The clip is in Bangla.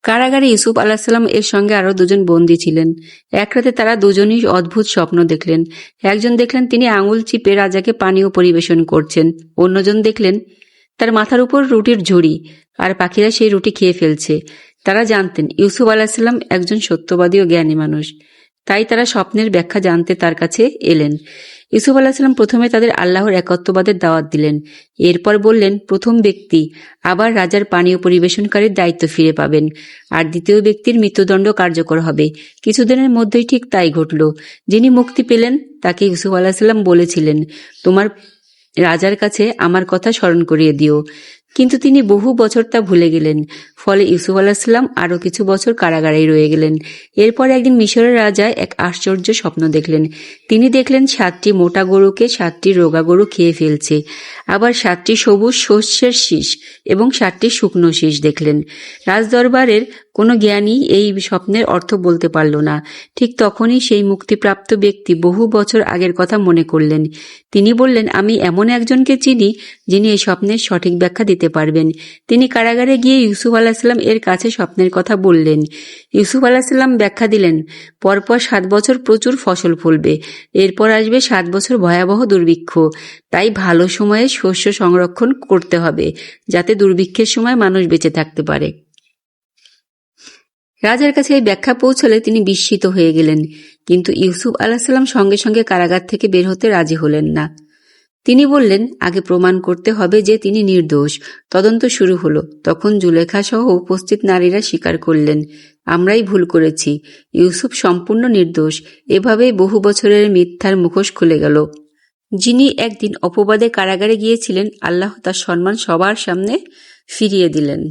কারাগারে ইউসুফ আলাহিসাল্লাম এর সঙ্গে আরো দুজন বন্দী ছিলেন। এক রাতে তারা দুজনই অদ্ভুত স্বপ্ন দেখলেন। একজন দেখলেন তিনি আঙুল চিপে রাজাকে পানীয় পরিবেশন করছেন, অন্যজন দেখলেন তার মাথার উপর রুটির ঝুড়ি, আর পাখিরা সেই রুটি খেয়ে ফেলছে। তারা জানতেন ইউসুফ আলাহিসাল্লাম একজন সত্যবাদী ও জ্ঞানী মানুষ, তাই তারা স্বপ্নের ব্যাখ্যা জানতে তার কাছে এলেন। ইউসুফ আলাহিসাল্লাম প্রথমে তাদের আল্লাহর একত্ববাদের দাওয়াত দিলেন। এরপর বললেন, প্রথম ব্যক্তি আবার রাজার পানীয় পরিবেশনকারীর দায়িত্ব ফিরে পাবেন, আর দ্বিতীয় ব্যক্তির মৃত্যুদণ্ড কার্যকর হবে। কিছুদিনের মধ্যেই ঠিক তাই ঘটল। যিনি মুক্তি পেলেন তাকে ইউসুফ আলাহিসাল্লাম বলেছিলেন, তোমার রাজার কাছে আমার কথা স্মরণ করিয়ে দিও। কিন্তু তিনি বহু বছর তা ভুলে গেলেন। ফলে ইউসুফ আলাহিসাল্লাম আরো কিছু বছর কারাগারেই রয়ে গেলেন। এরপর একদিন মিশরের রাজা এক আশ্চর্য স্বপ্ন দেখলেন। তিনি দেখলেন 7টি মোটা গরুকে 7টি রোগা গরু খেয়ে ফেলছে। আবার 7টি সবুজ শস্যের শীষ এবং 7টি শুকনো শীষ দেখলেন। রাজদরবারের কোনো জ্ঞানী এই স্বপ্নের অর্থ বলতে পারল না। ঠিক তখনই সেই মুক্তিপ্রাপ্ত ব্যক্তি বহু বছর আগের কথা মনে করলেন। তিনি বললেন, আমি এমন একজনকে চিনি যিনি এই স্বপ্নের সঠিক ব্যাখ্যা দিতে পারবেন। তিনি কারাগারে গিয়ে ইউসুফ আলাহিসাল্লাম এর কাছে স্বপ্নের কথা বললেন। ইউসুফ আলাহিসাল্লাম ব্যাখ্যা দিলেন, পরপর 7 বছর প্রচুর ফসল ফলবে, এরপর আসবে 7 বছর ভয়াবহ দুর্ভিক্ষ। তাই ভালো সময়ে শস্য সংরক্ষণ করতে হবে, যাতে দুর্ভিক্ষের সময় মানুষ বেঁচে থাকতে পারে। রাজার কাছে এই ব্যাখ্যা পৌঁছলে তিনি বিস্মিত হয়ে গেলেন। কিন্তু ইউসুফ আলাহিসাল্লাম সঙ্গে সঙ্গে কারাগার থেকে বের হতে রাজি হলেন না। তিনি বললেন, আগে প্রমাণ করতে হবে যে তিনি নির্দোষ। তদন্ত শুরু হলো। তখন জুলেখা সহ উপস্থিত নারীরা স্বীকার করলেন, আমরাই ভুল করেছি, ইউসুফ সম্পূর্ণ নির্দোষ। এভাবেই বহু বছরের মিথ্যার মুখোশ খুলে গেল। যিনি একদিন অপবাদে কারাগারে গিয়েছিলেন, আল্লাহ তার সম্মান সবার সামনে ফিরিয়ে দিলেন।